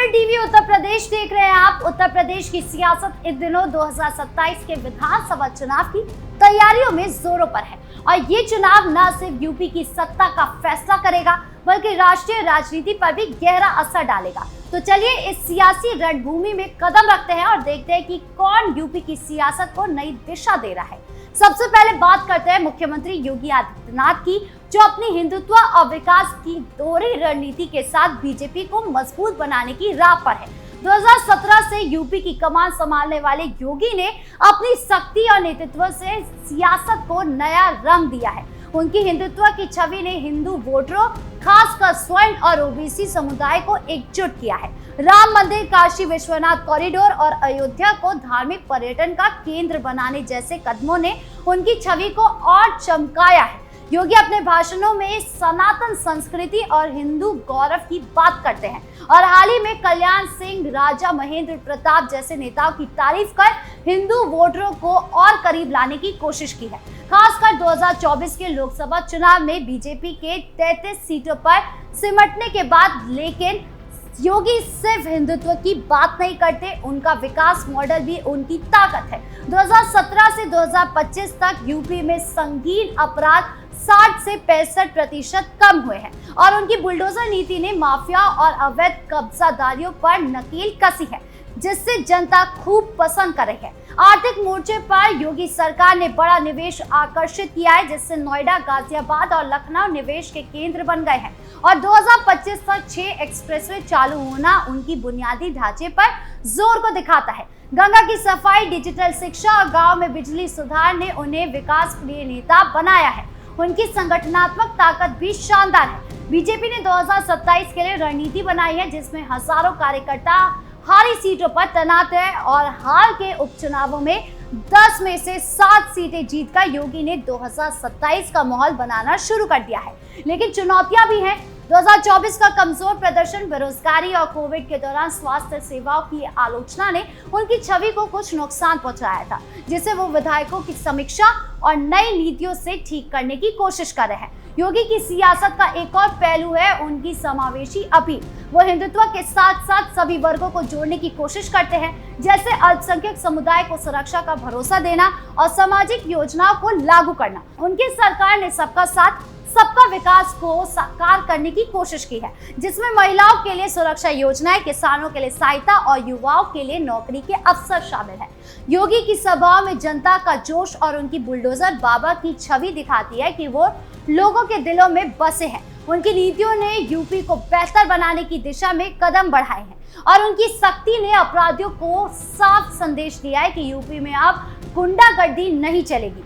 नमस्ते, टीवी उत्तर प्रदेश देख रहे हैं आप। उत्तर प्रदेश की सियासत इन दिनों 2027 के विधानसभा चुनाव की तैयारियों में जोरों पर है और ये चुनाव न सिर्फ यूपी की सत्ता का फैसला करेगा बल्कि राष्ट्रीय राजनीति पर भी गहरा असर डालेगा। तो चलिए इस सियासी रणभूमि में कदम रखते हैं और देखते हैं कि कौन यूपी की सियासत को नई दिशा दे रहा है। सबसे पहले बात करते हैं मुख्यमंत्री योगी आदित्यनाथ की, जो अपनी हिंदुत्व और विकास की दोहरी रणनीति के साथ बीजेपी को मजबूत बनाने की राह पर है। 2017 से यूपी की कमान संभालने वाले योगी ने अपनी शक्ति और नेतृत्व से सियासत को नया रंग दिया है। उनकी हिंदुत्व की छवि ने हिंदू वोटरों, खासकर स्वर्ण और ओबीसी समुदाय को एकजुट किया है। राम मंदिर, काशी विश्वनाथ कॉरिडोर और अयोध्या को धार्मिक पर्यटन का केंद्र बनाने जैसे कदमों ने उनकी छवि को और चमकाया है। योगी अपने भाषणों में सनातन संस्कृति और हिंदू गौरव की बात करते हैं और हाल ही में कल्याण सिंह, राजा महेंद्र प्रताप जैसे नेताओं की तारीफ कर हिंदू वोटरों को और करीब लाने की कोशिश की है। खासकर 2024 के लोकसभा चुनाव में बीजेपी के 33 सीटों पर सिमटने के बाद, लेकिन योगी सिर्फ हिंदुत्व की बात नहीं करते, उनका विकास मॉडल भी उनकी ताकत है। 2017 से 2025 तक यूपी में संगीन अपराध 60 से 65% कम हुए हैं और उनकी बुलडोजर नीति ने माफिया और अवैध कब्जादारियों पर नकेल कसी है, जिससे जनता खूब पसंद कर रही है। आर्थिक मोर्चे पर योगी सरकार ने बड़ा निवेश आकर्षित किया है, जिससे नोएडा, गाजियाबाद और लखनऊ निवेश के केंद्र बन गए हैं और 2025 तक 6 एक्सप्रेसवे चालू होना उनकी बुनियादी ढांचे पर जोर को दिखाता है। गंगा की सफाई, डिजिटल शिक्षा और गांव में बिजली सुधार ने उन्हें विकास प्रिय नेता बनाया है। उनकी संगठनात्मक ताकत भी शानदार है। बीजेपी ने 2027 के लिए रणनीति बनाई है, जिसमें हजारों कार्यकर्ता हारी सीटों पर तैनात है और हाल के उपचुनावों में 10 में से 7 सीटें जीतकर योगी ने 2027 का माहौल बनाना शुरू कर दिया है। लेकिन चुनौतियां भी हैं। 2024 का कमजोर प्रदर्शन, बेरोजगारी और कोविड के दौरान स्वास्थ्य सेवाओं की आलोचना ने उनकी छवि को कुछ नुकसान पहुंचाया था, जिसे वो विधायकों की समीक्षा और नई नीतियों से ठीक करने की कोशिश कर रहे हैं। योगी की सियासत का एक और पहलू है उनकी समावेशी अपील। वो हिंदुत्व के साथ साथ सभी वर्गों को जोड़ने की कोशिश करते हैं, जैसे अल्पसंख्यक समुदाय को सुरक्षा का भरोसा देना और सामाजिक योजनाओं को लागू करना। उनकी सरकार ने सबका साथ सबका विकास को साकार करने की कोशिश की है, जिसमें महिलाओं के लिए सुरक्षा योजनाएं, किसानों के लिए सहायता और युवाओं के लिए नौकरी के अवसर शामिल है। योगी की सभाओं में जनता का जोश और उनकी बुलडोजर बाबा की छवि दिखाती है कि वो लोगों के दिलों में बसे हैं। उनकी नीतियों ने यूपी को बेहतर बनाने की दिशा में कदम बढ़ाए हैं और उनकी शक्ति ने अपराधियों को साफ संदेश दिया है कि यूपी में अब गुंडागर्दी नहीं चलेगी।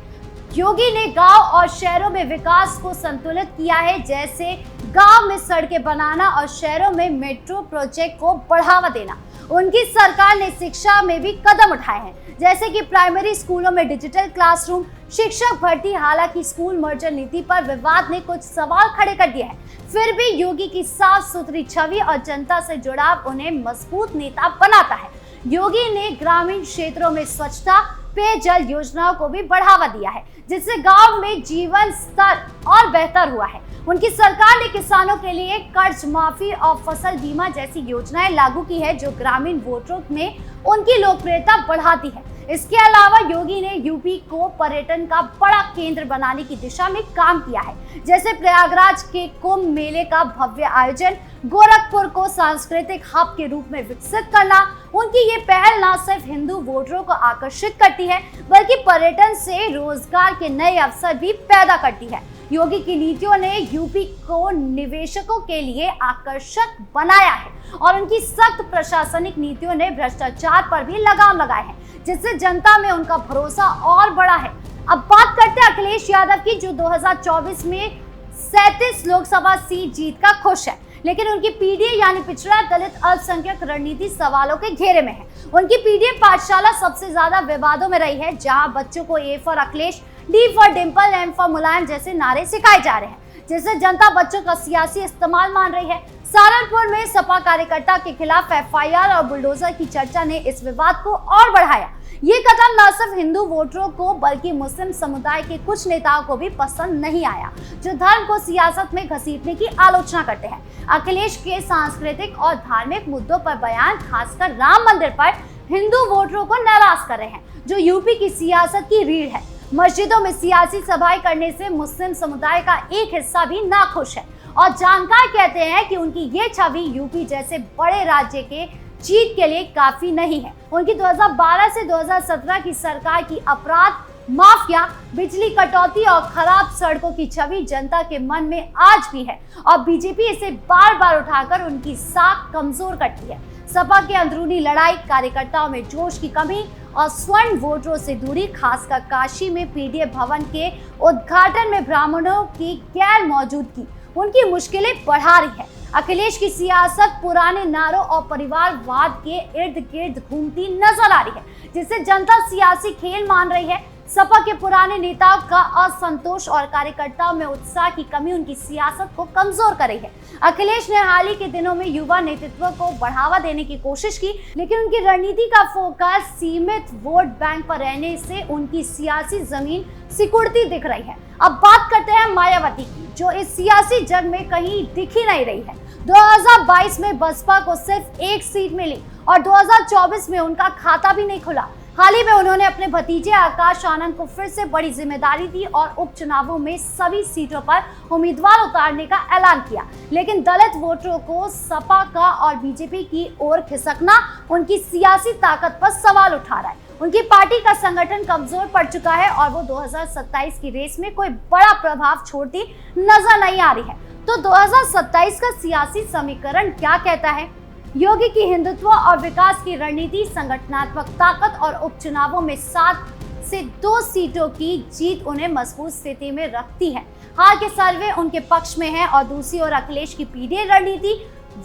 योगी ने गांव और शहरों में विकास को संतुलित किया है, जैसे गांव में सड़कें बनाना और शहरों में मेट्रो प्रोजेक्ट को बढ़ावा देना। उनकी सरकार ने शिक्षा में भी कदम उठाए हैं, जैसे कि प्राइमरी स्कूलों में डिजिटल क्लासरूम, शिक्षक भर्ती। हालांकि स्कूल मर्जर नीति पर विवाद ने कुछ सवाल खड़े कर दिए हैं, फिर भी योगी की साफ सुथरी छवि और जनता से जुड़ाव उन्हें मजबूत नेता बनाता है। योगी ने ग्रामीण क्षेत्रों में स्वच्छता, पेयजल योजनाओं को भी बढ़ावा दिया है, जिससे गांव में जीवन स्तर और बेहतर हुआ है। उनकी सरकार ने किसानों के लिए कर्ज माफी और फसल बीमा जैसी योजनाएं लागू की है, जो ग्रामीण वोटरों में उनकी लोकप्रियता बढ़ाती है। इसके अलावा योगी ने यूपी को पर्यटन का बड़ा केंद्र बनाने की दिशा में काम किया है, जैसे प्रयागराज के कुंभ मेले का भव्य आयोजन, गोरखपुर को सांस्कृतिक हब के रूप में विकसित करना। उनकी ये पहल न सिर्फ हिंदू वोटरों को आकर्षित करती है, बल्कि पर्यटन से रोजगार के नए अवसर भी पैदा करती है। योगी की नीतियों ने यूपी को निवेशकों के लिए आकर्षक बनाया है और उनकी सख्त प्रशासनिक नीतियों ने भ्रष्टाचार पर भी लगाम लगाए हैं, जिससे जनता में उनका भरोसा और बढ़ा है। अब बात करते हैं अखिलेश यादव की, जो 2024 में 37 लोकसभा सीट जीतकर खुश है, लेकिन उनकी पीडीए यानी पिछड़ा दलित अल्पसंख्यक रणनीति सवालों के घेरे में है। उनकी पीडीए पाठशाला सबसे ज्यादा विवादों में रही है, जहां बच्चों को A for Akhilesh, D for Dimple, M for Mulayam जैसे नारे सिखाए जा रहे हैं, जिसे जनता बच्चों का सियासी इस्तेमाल मान रही है। सहारनपुर में सपा कार्यकर्ता के खिलाफ एफआईआर और बुलडोजर की चर्चा ने इस विवाद को और बढ़ाया। ये कदम न सिर्फ हिंदू वोटरों को बल्कि मुस्लिम समुदाय के कुछ नेताओं को भी पसंद नहीं आया, जो धर्म को सियासत में घसीटने की आलोचना करते हैं। अखिलेश के सांस्कृतिक और धार्मिक मुद्दों पर बयान, खासकर राम मंदिर पर, हिंदू वोटरों को नाराज कर रहे हैं, जो यूपी की सियासत की रीढ़ है। मस्जिदों में सियासी सभाएं करने से मुस्लिम समुदाय का एक हिस्सा भी नाखुश है और जानकार कहते हैं कि उनकी ये छवि यूपी जैसे बड़े राज्य के जीत के लिए काफी नहीं है। उनकी 2012 से 2017 की सरकार की अपराध, माफिया, बिजली कटौती और खराब सड़कों की छवि जनता के मन में आज भी है और बीजेपी इसे बार बार उठाकर उनकी साख कमजोर करती है। सपा की अंदरूनी लड़ाई, कार्यकर्ताओं में जोश की कमी और स्वर्ण वोटरों से दूरी, खासकर काशी में पीडीए भवन के उद्घाटन में ब्राह्मणों की गैर मौजूदगी उनकी मुश्किलें बढ़ा रही है। अखिलेश की सियासत पुराने नारों और परिवारवाद के इर्द गिर्द घूमती नजर आ रही है, जिसे जनता सियासी खेल मान रही है। सपा के पुराने नेताओं का असंतोष और कार्यकर्ताओं में उत्साह की कमी उनकी सियासत को कमजोर कर रही है। अखिलेश ने हाल ही के दिनों में युवा नेतृत्व को बढ़ावा देने की कोशिश की, लेकिन उनकी रणनीति का फोकस सीमित वोट बैंक पर रहने से उनकी सियासी जमीन सिकुड़ती दिख रही है। अब बात करते हैं मायावती की, जो इस सियासी जंग में कहीं दिख ही नहीं रही है। 2022 में बसपा को सिर्फ एक सीट मिली और 2024 में उनका खाता भी नहीं खुला। हाल ही में उन्होंने अपने भतीजे आकाश आनंद को फिर से बड़ी जिम्मेदारी दी और उपचुनावों में सभी सीटों पर उम्मीदवार उतारने का ऐलान किया, लेकिन दलित वोटरों को सपा का और बीजेपी की ओर खिसकना उनकी सियासी ताकत पर सवाल उठा रहा है। उनकी पार्टी का संगठन कमजोर पड़ चुका है और वो 2027 की रेस में कोई बड़ा प्रभाव छोड़ती नजर नहीं आ रही है। तो 2027 का सियासी समीकरण क्या कहता है? योगी की हिंदुत्व और विकास की रणनीति, संगठनात्मक ताकत और उपचुनावों में 7 से 2 सीटों की जीत उन्हें मजबूत स्थिति में रखती है। हाल के सर्वे उनके पक्ष में है और दूसरी ओर अखिलेश की पीडीए रणनीति,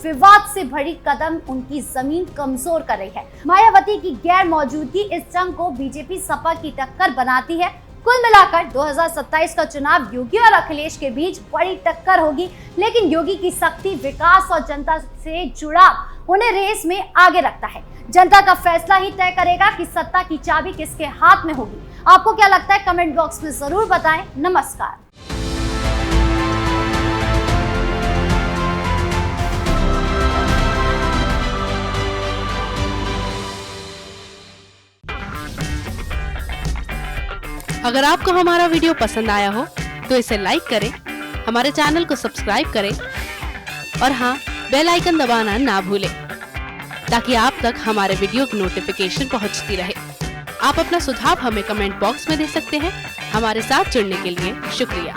विवाद से भरी कदम उनकी जमीन कमजोर कर रही है। मायावती की गैर मौजूदगी इस जंग को बीजेपी सपा की टक्कर बनाती है। कुल मिलाकर 2027 का चुनाव योगी और अखिलेश के बीच बड़ी टक्कर होगी, लेकिन योगी की शक्ति, विकास और जनता से जुड़ाव उन्हें रेस में आगे रखता है। जनता का फैसला ही तय करेगा कि सत्ता की चाबी किसके हाथ में होगी। आपको क्या लगता है? कमेंट बॉक्स में जरूर बताएं। नमस्कार। अगर आपको हमारा वीडियो पसंद आया हो तो इसे लाइक करें, हमारे चैनल को सब्सक्राइब करें और हाँ, बेल आइकन दबाना ना भूलें ताकि आप तक हमारे वीडियो की नोटिफिकेशन पहुंचती रहे। आप अपना सुझाव हमें कमेंट बॉक्स में दे सकते हैं। हमारे साथ जुड़ने के लिए शुक्रिया।